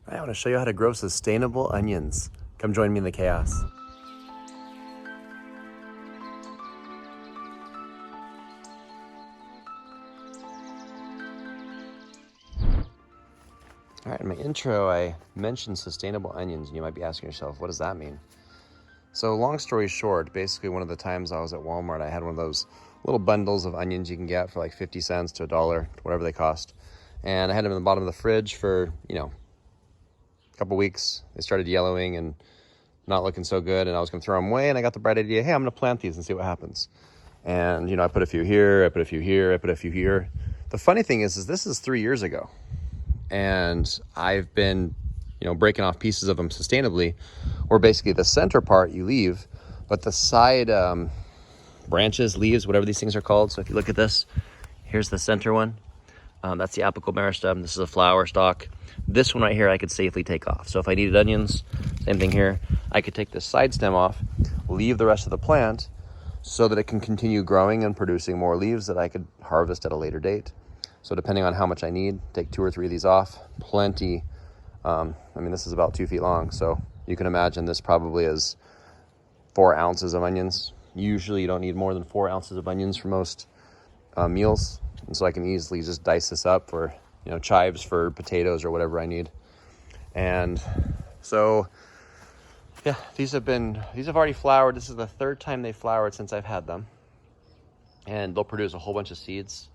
I want to show you how to grow sustainable onions. Come join me in the chaos. All right, in my intro, I mentioned sustainable onions, and you might be asking yourself, what does that mean? So long story short, basically one of the times I was at Walmart, I had one of those little bundles of onions you can get for like 50 cents to $1, whatever they cost. And I had them in the bottom of the fridge for, a couple weeks. They started yellowing and not looking so good, and I was gonna throw them away, and I got the bright idea, hey, I'm gonna plant these and see what happens. And, I put a few here, I put a few here, I put a few here. The funny thing is this is 3 years ago. And I've been, breaking off pieces of them sustainably, where basically the center part you leave, but the side branches, leaves, whatever these things are called. So if you look at this, here's the center one. That's the apical meristem. This is a flower stalk. This one right here I could safely take off. So if I needed onions, same thing here. I could take this side stem off, leave the rest of the plant so that it can continue growing and producing more leaves that I could harvest at a later date. So depending on how much I need, take 2 or 3 of these off, plenty. This is about 2 feet long. So you can imagine this probably is 4 ounces of onions. Usually you don't need more than 4 ounces of onions for most meals. And so I can easily just dice this up for, chives for potatoes or whatever I need. And so, yeah, these have already flowered. This is the 3rd time they flowered since I've had them. And they'll produce a whole bunch of seeds.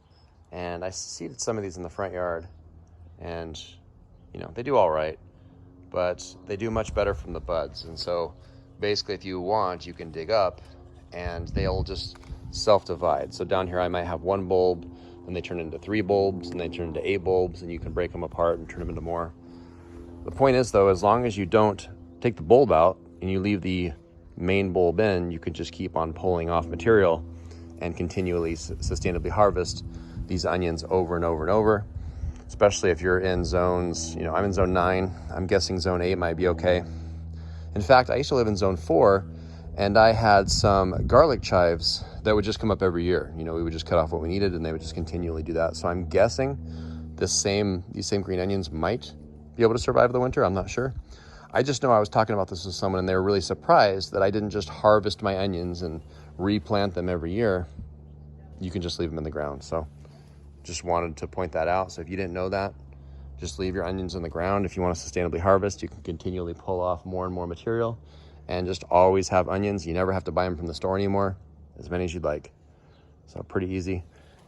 And I seeded some of these in the front yard, and they do all right, but they do much better from the buds. And so basically, if you want, you can dig up and they'll just self-divide. So down here I might have 1 bulb, and they turn into 3 bulbs, and they turn into 8 bulbs, and you can break them apart and turn them into more. The point is, though, as long as you don't take the bulb out and you leave the main bulb in, you can just keep on pulling off material and continually sustainably harvest these onions over and over and over, especially if you're in zones, I'm in zone 9, I'm guessing zone 8 might be okay. In fact, I used to live in zone 4, and I had some garlic chives that would just come up every year. We would just cut off what we needed, and they would just continually do that. So I'm guessing these same green onions might be able to survive the winter. I'm not sure. I just know I was talking about this with someone, and they were really surprised that I didn't just harvest my onions and replant them every year. You can just leave them in the ground. So just wanted to point that out. So if you didn't know that, just leave your onions in the ground. If you want to sustainably harvest, you can continually pull off more and more material and just always have onions. You never have to buy them from the store anymore, as many as you'd like. So pretty easy.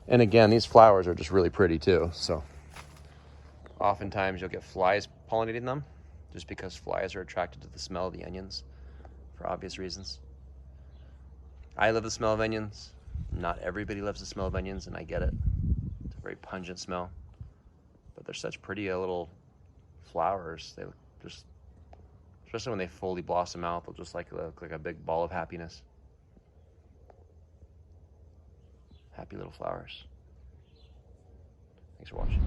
And again, these flowers are just really pretty too. So oftentimes you'll get flies pollinating them, just because flies are attracted to the smell of the onions for obvious reasons. I love the smell of onions. Not everybody loves the smell of onions, and I get it. It's a very pungent smell, but they're such pretty little flowers. They look just, especially when they fully blossom out, they'll just look like a big ball of happiness. Happy little flowers. Thanks for watching.